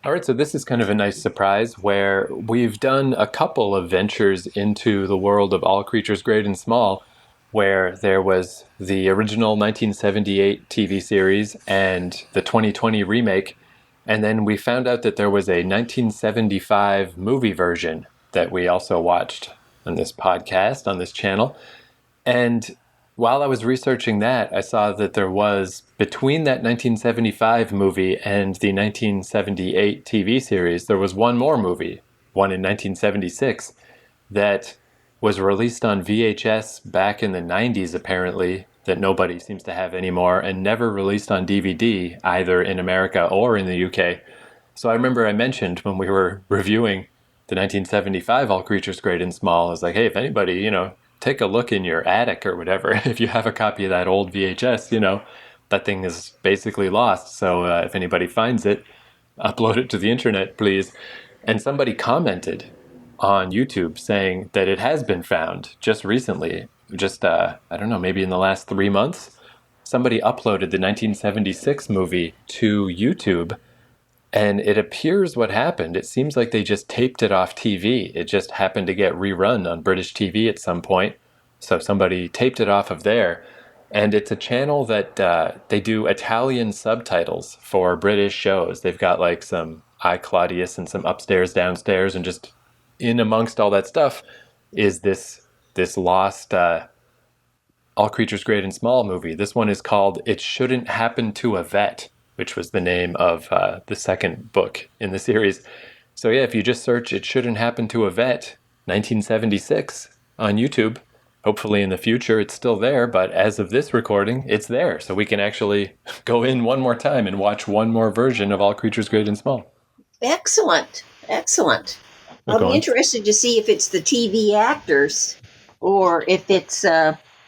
All right, so this is kind of a nice surprise where we've done a couple of ventures into the world of All Creatures Great and Small, where there was the original 1978 TV series and the 2020 remake. And then we found out that there was a 1975 movie version that we also watched on this podcast, on this channel. And while I was researching that, I saw that there was, between that 1975 movie and the 1978 TV series, there was one more movie, one in 1976, that was released on VHS back in the 90s, apparently, that nobody seems to have anymore, and never released on DVD, either in America or in the UK. So I remember I mentioned when we were reviewing the 1975 All Creatures Great and Small, I was like, hey, if anybody, take a look in your attic or whatever. If you have a copy of that old VHS, that thing is basically lost. So if anybody finds it, upload it to the internet, please. And somebody commented on YouTube saying that it has been found just recently, just, I don't know, maybe in the last 3 months. Somebody uploaded the 1976 movie to YouTube, and it appears what happened, it seems like they just taped it off TV. It just happened to get rerun on British TV at some point. So somebody taped it off of there. And it's a channel that they do Italian subtitles for British shows. They've got like some I, Claudius and some Upstairs, Downstairs, and just in amongst all that stuff is this lost All Creatures Great and Small movie. This one is called It Shouldn't Happen to a Vet, which was the name of the second book in the series. So yeah, if you just search It Shouldn't Happen to a Vet, 1976 on YouTube, hopefully in the future it's still there, but as of this recording, it's there. So we can actually go in one more time and watch one more version of All Creatures Great and Small. Excellent. Excellent. We're I'll be going. interested to see if it's the TV actors or if it's,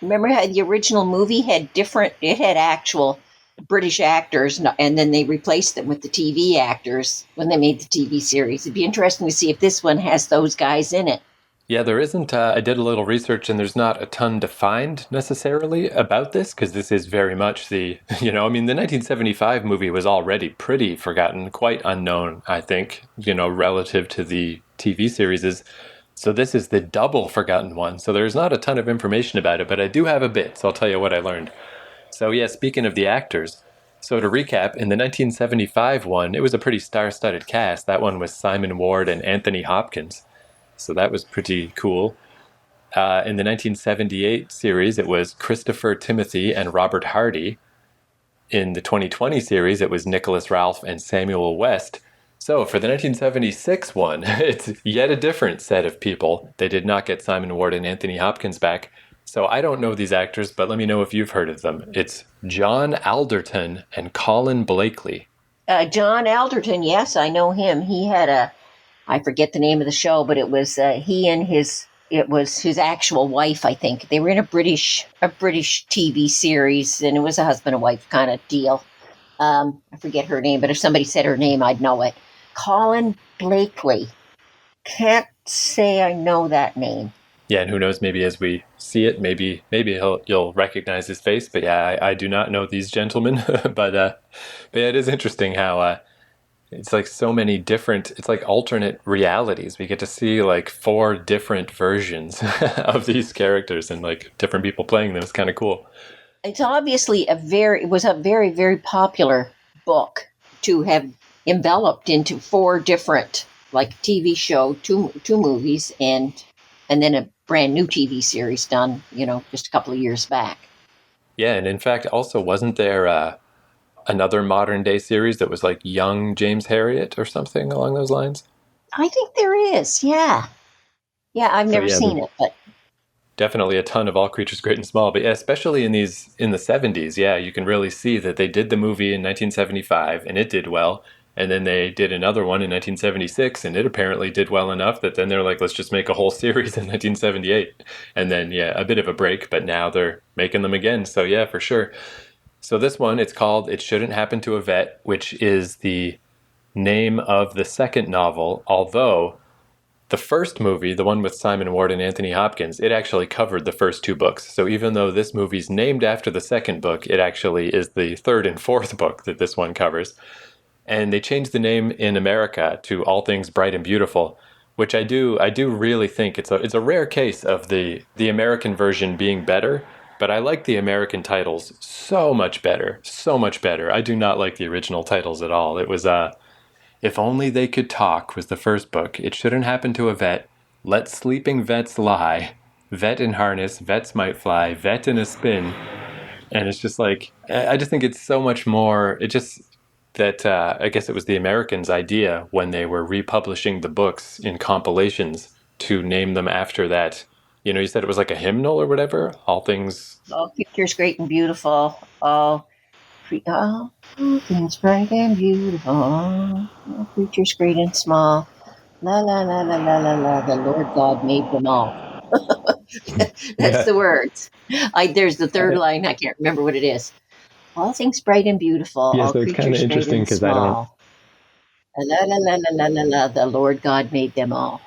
remember how the original movie had it had actual British actors, and then they replaced them with the TV actors when they made the TV series. It'd be interesting to see if this one has those guys in it. Yeah, there isn't. I did a little research, and there's not a ton defined necessarily about this, because this is very much the, the 1975 movie was already pretty forgotten, quite unknown, I think, relative to the TV series. So this is the double forgotten one. So there's not a ton of information about it, but I do have a bit, so I'll tell you what I learned. So yeah, speaking of the actors, so to recap, in the 1975 one, it was a pretty star-studded cast. That one was Simon Ward and Anthony Hopkins. So that was pretty cool. In the 1978 series, it was Christopher Timothy and Robert Hardy. In the 2020 series, it was Nicholas Ralph and Samuel West. So for the 1976 one, it's yet a different set of people. They did not get Simon Ward and Anthony Hopkins back. So I don't know these actors, but let me know if you've heard of them. It's John Alderton and Colin Blakely. John Alderton, yes, I know him. He had I forget the name of the show, but it was it was his actual wife, I think. They were in a British TV series, and it was a husband and wife kind of deal. I forget her name, but if somebody said her name, I'd know it. Colin Blakely. Can't say I know that name. Yeah, and who knows, maybe as we see it, maybe you'll recognize his face. But yeah, I do not know these gentlemen. but yeah, it is interesting how it's like so many different, it's like alternate realities. We get to see like 4 different versions of these characters and like different people playing them. It's kind of cool. It's obviously it was a very, very popular book to have enveloped into 4 different, like TV show, two movies, and then a brand new TV series done, just a couple of years back. Yeah, and in fact, also wasn't there another modern day series that was like Young James Herriot or something along those lines? I think there is, yeah. Yeah, I've never seen it, but definitely a ton of All Creatures Great and Small. But yeah, especially in the 70s, yeah, you can really see that they did the movie in 1975 and it did well. And then they did another one in 1976 and it apparently did well enough that then they're like, let's just make a whole series in 1978. And then, yeah, a bit of a break, but now they're making them again. So yeah, for sure. So this one, it's called It Shouldn't Happen to a Vet, which is the name of the second novel, although the first movie, the one with Simon Ward and Anthony Hopkins, it actually covered the first 2 books. So even though this movie's named after the second book, it actually is the third and fourth book that this one covers. And they changed the name in America to All Things Bright and Beautiful, which I do really think it's a rare case of the American version being better, but I like the American titles so much better, so much better. I do not like the original titles at all. It was If Only They Could Talk was the first book. It Shouldn't Happen to a Vet. Let Sleeping Vets Lie. Vet in Harness. Vets Might Fly. Vet in a Spin. And it's just like, I just think it's so much more. It just, that I guess it was the Americans' idea when they were republishing the books in compilations to name them after that. You know, you said it was like a hymnal or whatever. All things. All creatures great and beautiful. All things bright and beautiful. All creatures great and small. La la la la la la la. The Lord God made them all. That's Yeah. the words. There's the third line. I can't remember what it is. All things bright and beautiful. Yeah, All so it's kind of creatures great interesting and because I don't. small. La la la la la la la. The Lord God made them all.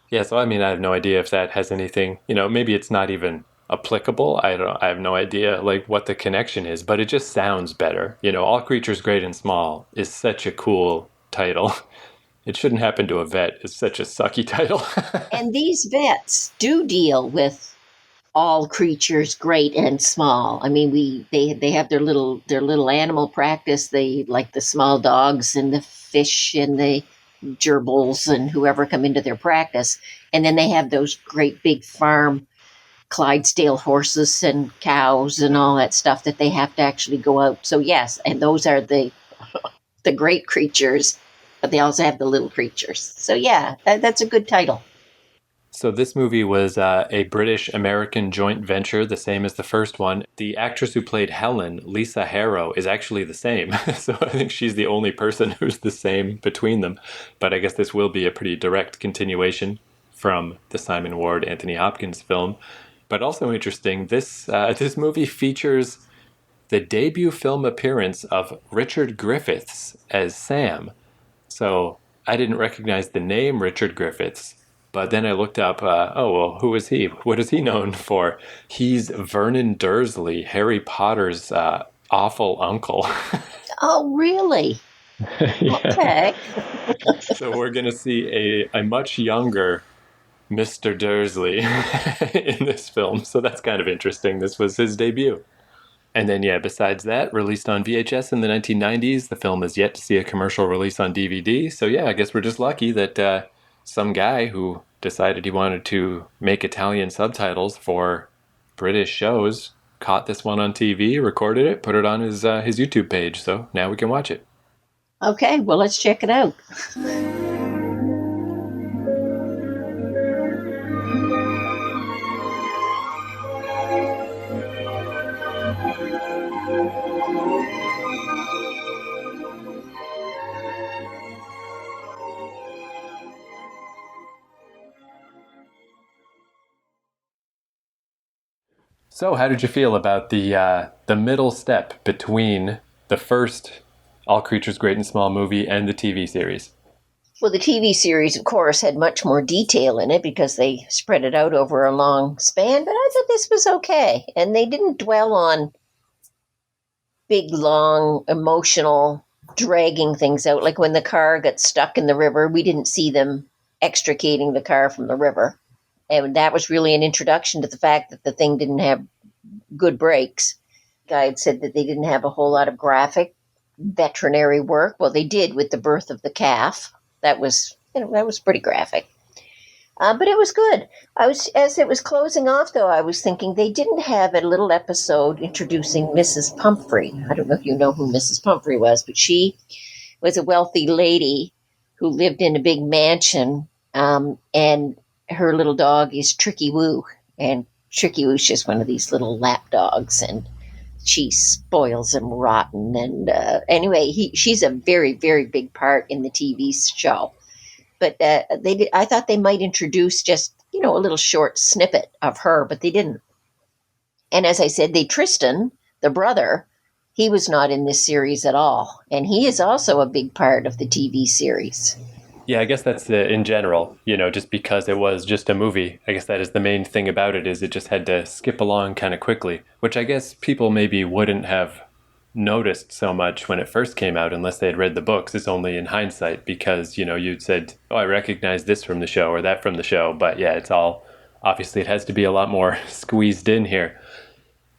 Yeah, so I mean, I have no idea if that has anything. You know, maybe it's not even applicable. I don't. I have no idea like what the connection is, but it just sounds better. You know, All Creatures Great and Small is such a cool title. It Shouldn't Happen to a Vet is such a sucky title. And these vets do deal with all creatures great and small. I mean, they have their little animal practice. They like the small dogs and the fish and the gerbils and whoever come into their practice. And then they have those great big farm Clydesdale horses and cows and all that stuff that they have to actually go out. So yes, and those are the great creatures, but they also have the little creatures. So yeah, that's a good title. So this movie was a British-American joint venture, the same as the first one. The actress who played Helen, Lisa Harrow, is actually the same. So I think she's the only person who's the same between them. But I guess this will be a pretty direct continuation from the Simon Ward, Anthony Hopkins film. But also interesting, this movie features the debut film appearance of Richard Griffiths as Sam. So I didn't recognize the name Richard Griffiths, but then I looked up, who is he? What is he known for? He's Vernon Dursley, Harry Potter's awful uncle. Oh, really? Yeah. Okay. So we're going to see a much younger Mr. Dursley in this film. So that's kind of interesting. This was his debut. And then, yeah, besides that, released on VHS in the 1990s. The film is yet to see a commercial release on DVD. So, yeah, I guess we're just lucky that some guy who decided he wanted to make Italian subtitles for British shows caught this one on TV, recorded it, put it on his YouTube page. So now we can watch it. Okay, well, let's check it out. So, how did you feel about the middle step between the first All Creatures Great and Small movie and the TV series? Well, the TV series, of course, had much more detail in it because they spread it out over a long span, but I thought this was okay. And they didn't dwell on big, long, emotional, dragging things out. Like when the car got stuck in the river, we didn't see them extricating the car from the river. And that was really an introduction to the fact that the thing didn't have good brakes. Guy had said that they didn't have a whole lot of graphic veterinary work. Well, they did with the birth of the calf. That was pretty graphic. But it was good. As it was closing off, though, I was thinking they didn't have a little episode introducing Mrs. Pumphrey. I don't know if you know who Mrs. Pumphrey was, but she was a wealthy lady who lived in a big mansion, and her little dog is Tricky Woo, and Tricky Woo's just one of these little lap dogs, and she spoils him rotten. And anyway, she's a very, very big part in the TV show. But I thought they might introduce just a little short snippet of her, but they didn't. And as I said, Tristan, the brother, he was not in this series at all, and he is also a big part of the TV series. Yeah, I guess that's in general, just because it was just a movie. I guess that is the main thing about it, is it just had to skip along kind of quickly, which I guess people maybe wouldn't have noticed so much when it first came out unless they had read the books. It's only in hindsight because, you'd said, oh, I recognize this from the show or that from the show. But yeah, it's all, obviously it has to be a lot more squeezed in here.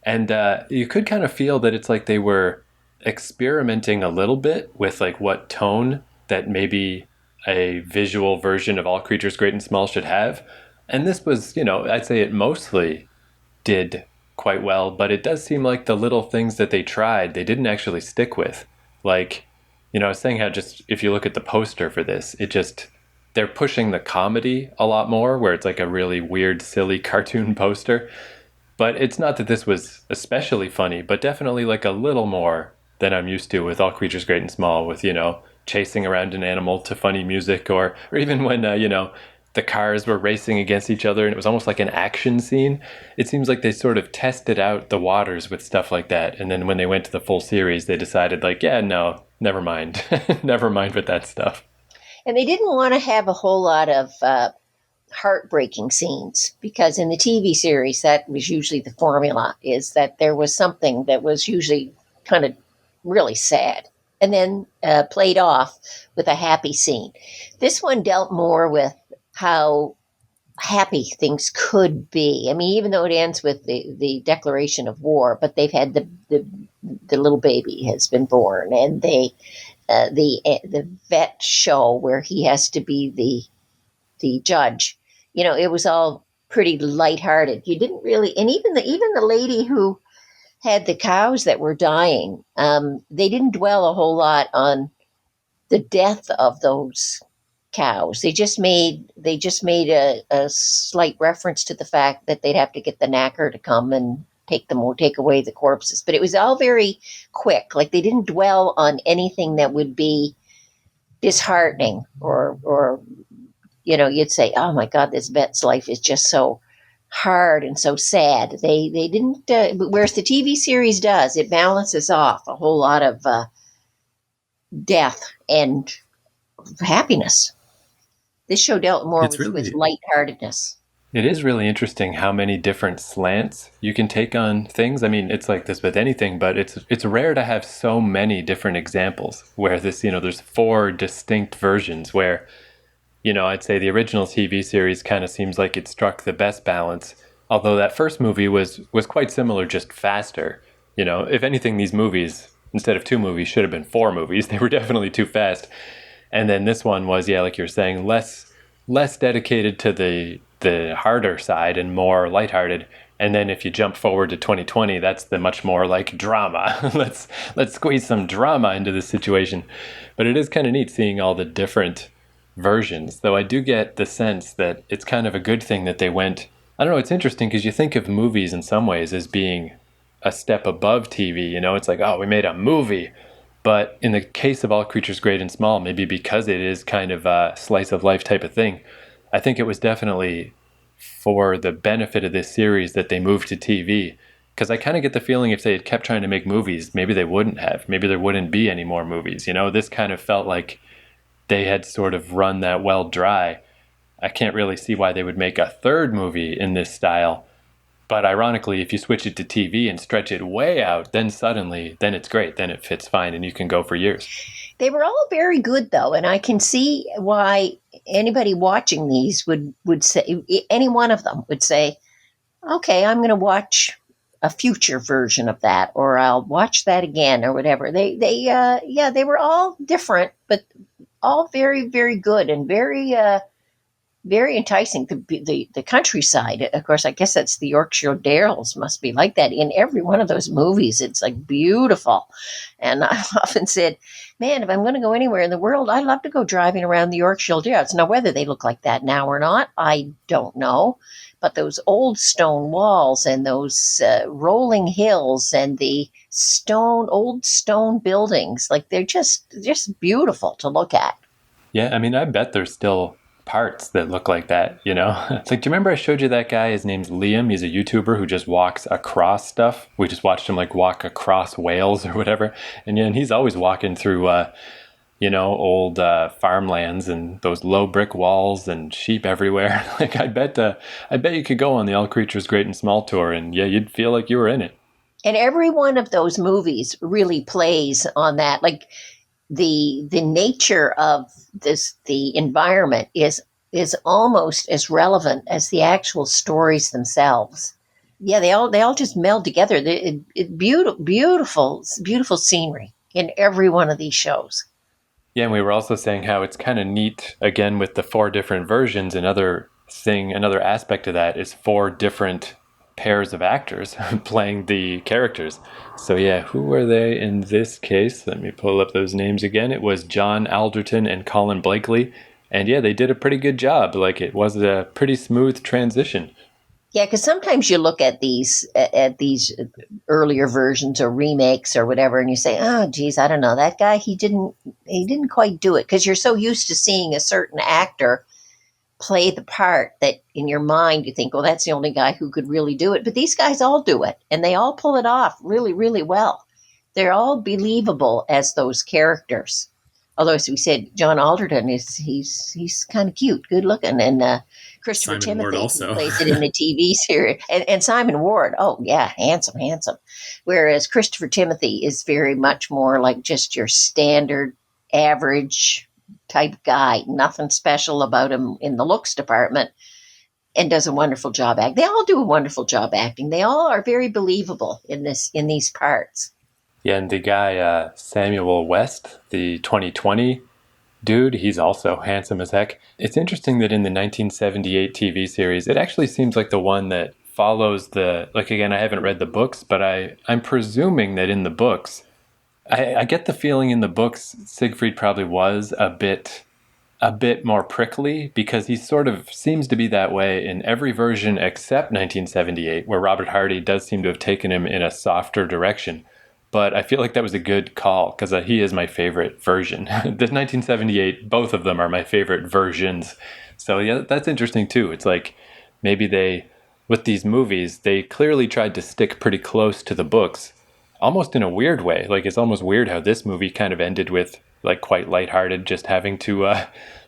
And you could kind of feel that it's like they were experimenting a little bit with like what tone that maybe a visual version of All Creatures Great and Small should have. And this was, I'd say it mostly did quite well, but it does seem like the little things that they tried, they didn't actually stick with. Like, I was saying how just if you look at the poster for this, they're pushing the comedy a lot more, where it's like a really weird, silly cartoon poster. But it's not that this was especially funny, but definitely like a little more than I'm used to with All Creatures Great and Small, with, chasing around an animal to funny music, or even when, the cars were racing against each other and it was almost like an action scene. It seems like they sort of tested out the waters with stuff like that. And then when they went to the full series, they decided like, yeah, no, never mind. Never mind with that stuff. And they didn't want to have a whole lot of heartbreaking scenes, because in the TV series, that was usually the formula, is that there was something that was usually kind of really sad and then played off with a happy scene. This one dealt more with how happy things could be. I mean, even though it ends with the declaration of war, but they've had the little baby has been born, and the vet show where he has to be the judge. It was all pretty lighthearted. You didn't really, and even the lady who had the cows that were dying, they didn't dwell a whole lot on the death of those cows. They just made a slight reference to the fact that they'd have to get the knacker to come and take away the corpses. But it was all very quick. Like, they didn't dwell on anything that would be disheartening or you'd say, oh my God, this vet's life is just so hard and so sad. They didn't, whereas the TV series does, it balances off a whole lot of death and happiness. This show dealt more with lightheartedness. It is really interesting how many different slants you can take on things. I mean, it's like this with anything, but it's rare to have so many different examples where this, there's 4 distinct versions where, I'd say the original TV series kind of seems like it struck the best balance. Although that first movie was quite similar, just faster. If anything, these movies, instead of 2 movies, should have been 4 movies. They were definitely too fast. And then this one was, yeah, like you were saying, less dedicated to the harder side and more lighthearted. And then if you jump forward to 2020, that's the much more like drama. let's squeeze some drama into this situation. But it is kind of neat seeing all the different versions, though I do get the sense that it's kind of a good thing that they went. I don't know, it's interesting because you think of movies in some ways as being a step above TV. It's like, oh, we made a movie. But in the case of All Creatures Great and Small, maybe because it is kind of a slice of life type of thing, I think it was definitely for the benefit of this series that they moved to TV. Because I kind of get the feeling if they had kept trying to make movies, maybe they wouldn't have. Maybe there wouldn't be any more movies. This kind of felt like they had sort of run that well dry. I can't really see why they would make a 3rd movie in this style. But ironically, if you switch it to TV and stretch it way out, then it's great. Then it fits fine and you can go for years. They were all very good, though, and I can see why anybody watching these would say, any one of them would say, okay, I'm going to watch a future version of that, or I'll watch that again, or whatever. They were all different, but all very, very good and very very enticing. The countryside, of course, I guess that's the Yorkshire Dales must be like that. In every one of those movies, it's like beautiful. And I've often said, man, if I'm going to go anywhere in the world, I'd love to go driving around the Yorkshire Dales. Now, whether they look like that now or not, I don't know. But those old stone walls and those rolling hills and the old stone buildings, like they're just beautiful to look at. Yeah, I mean, I bet there's still parts that look like that, It's like, do you remember I showed you that guy? His name's Liam. He's a YouTuber who just walks across stuff. We just watched him like walk across Wales or whatever. And he's always walking through, old farmlands and those low brick walls and sheep everywhere. Like, I bet you could go on the All Creatures Great and Small tour and yeah, you'd feel like you were in it. And every one of those movies really plays on that. Like the nature of the environment is almost as relevant as the actual stories themselves. Yeah, they all just meld together. Beautiful scenery in every one of these shows. Yeah, and we were also saying how it's kind of neat, again, with the four different versions. Another aspect of that is four different pairs of actors playing the characters. So yeah, who were they in this case? Let me pull up those names again. It was John Alderton and Colin Blakely. And yeah, they did a pretty good job. Like, it was a pretty smooth transition. Yeah, because sometimes you look at these earlier versions or remakes or whatever, and you say, "Oh, geez, I don't know that guy. He didn't quite do it," because you're so used to seeing a certain actor play the part that in your mind you think, "Well, that's the only guy who could really do it." But these guys all do it, and they all pull it off really, really well. They're all believable as those characters. Although, as we said, John Alderton he's kind of cute, good looking, and Christopher Simon Ward Timothy, who also. plays it in the TV series, and Simon Ward. Oh yeah, handsome, handsome. Whereas Christopher Timothy is very much more like just your standard, average type guy. Nothing special about him in the looks department, and does a wonderful job acting. They all do a wonderful job acting. They all are very believable in these parts. Yeah, and the guy, Samuel West, the 2020 dude, he's also handsome as heck. It's interesting that in the 1978 TV series, it actually seems like the one that follows like, again, I haven't read the books, but I'm presuming that in the books, I get the feeling in the books, Siegfried probably was a bit more prickly, because he sort of seems to be that way in every version except 1978, where Robert Hardy does seem to have taken him in a softer direction. But I feel like that was a good call, because he is my favorite version. The 1978, both of them are my favorite versions. So yeah, that's interesting too. It's like maybe with these movies, they clearly tried to stick pretty close to the books, almost in a weird way. Like, it's almost weird how this movie kind of ended with, like, quite lighthearted, just having to,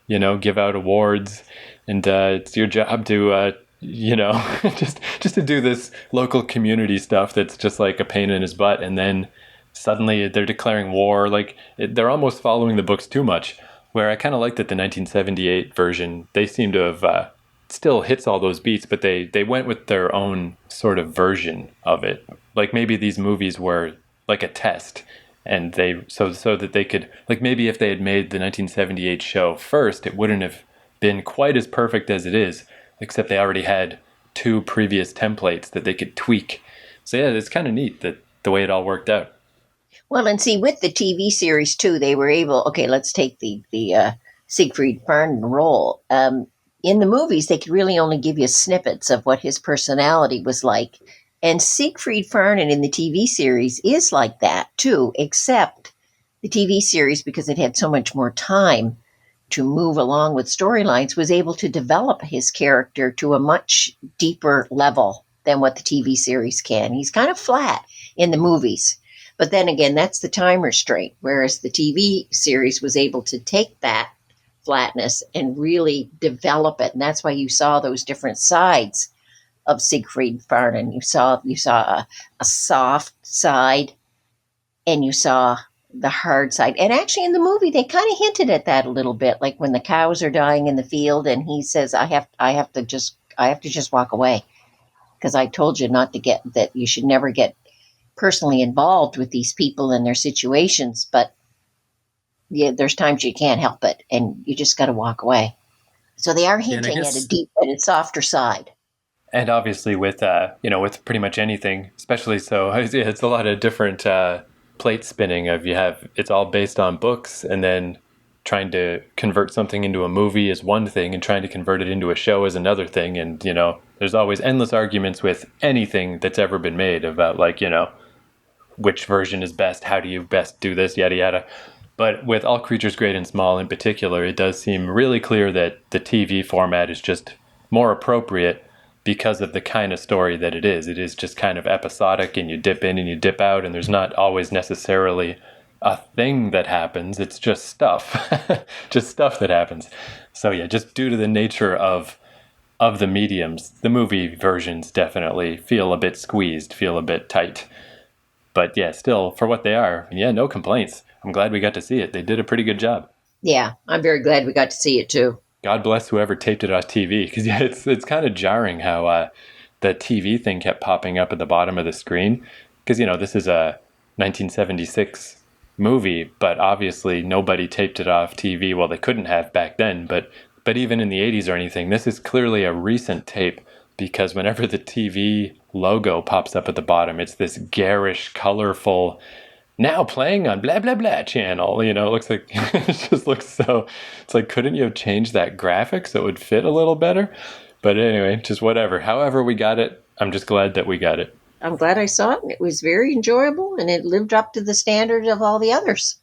give out awards, and it's your job to, just to do this local community stuff that's just like a pain in his butt, and then suddenly they're declaring war. Like, they're almost following the books too much. Where I kind of like that the 1978 version, they seem to have still hits all those beats, but they went with their own sort of version of it. Like, maybe these movies were like a test, and so that they could, like, maybe if they had made the 1978 show first, it wouldn't have been quite as perfect as it is, except they already had two previous templates that they could tweak. So yeah, it's kind of neat that the way it all worked out. Well, and see, with the TV series too, they were able. Okay, let's take the Siegfried Farnon role. In the movies, they could really only give you snippets of what his personality was like, and Siegfried Farnon in the TV series is like that too. Except the TV series, because it had so much more time to move along with storylines, was able to develop his character to a much deeper level than what the TV series can. He's kind of flat in the movies. But then again, that's the time restraint, whereas the TV series was able to take that flatness and really develop it. And that's why you saw those different sides of Siegfried Farnon. You saw a soft side, and you saw the hard side. And actually in the movie, they kind of hinted at that a little bit, like when the cows are dying in the field and he says, I have to just walk away, because I told you not to get that. You should never get personally involved with these people and their situations, but yeah, there's times you can't help it and you just got to walk away. So they are hinting at a deep and a softer side. And obviously with with pretty much anything, especially so, it's a lot of different plate spinning. It's all based on books, and then trying to convert something into a movie is one thing, and trying to convert it into a show is another thing. And there's always endless arguments with anything that's ever been made about, like, which version is best, how do you best do this, yada yada. But with All Creatures Great and Small in particular, it does seem really clear that the TV format is just more appropriate because of the kind of story that it is. It is just kind of episodic, and you dip in and you dip out, and there's not always necessarily a thing that happens. It's just stuff, just stuff that happens. So yeah, just due to the nature of the mediums, the movie versions definitely feel a bit squeezed, feel a bit tight. But yeah, still, for what they are, yeah, no complaints. I'm glad we got to see it. They did a pretty good job. Yeah, I'm very glad we got to see it too. God bless whoever taped it off TV, because yeah, it's kind of jarring how the TV thing kept popping up at the bottom of the screen. Because this is a 1976 movie, but obviously nobody taped it off TV. Well, they couldn't have back then, but even in the 80s or anything, this is clearly a recent tape, because whenever the TV logo pops up at the bottom, it's this garish, colorful, now playing on blah blah blah channel. It looks like it just looks so. It's like, couldn't you have changed that graphic so it would fit a little better? But anyway, just whatever. However we got it, I'm just glad that we got it. I'm glad I saw it. It was very enjoyable, and it lived up to the standard of all the others.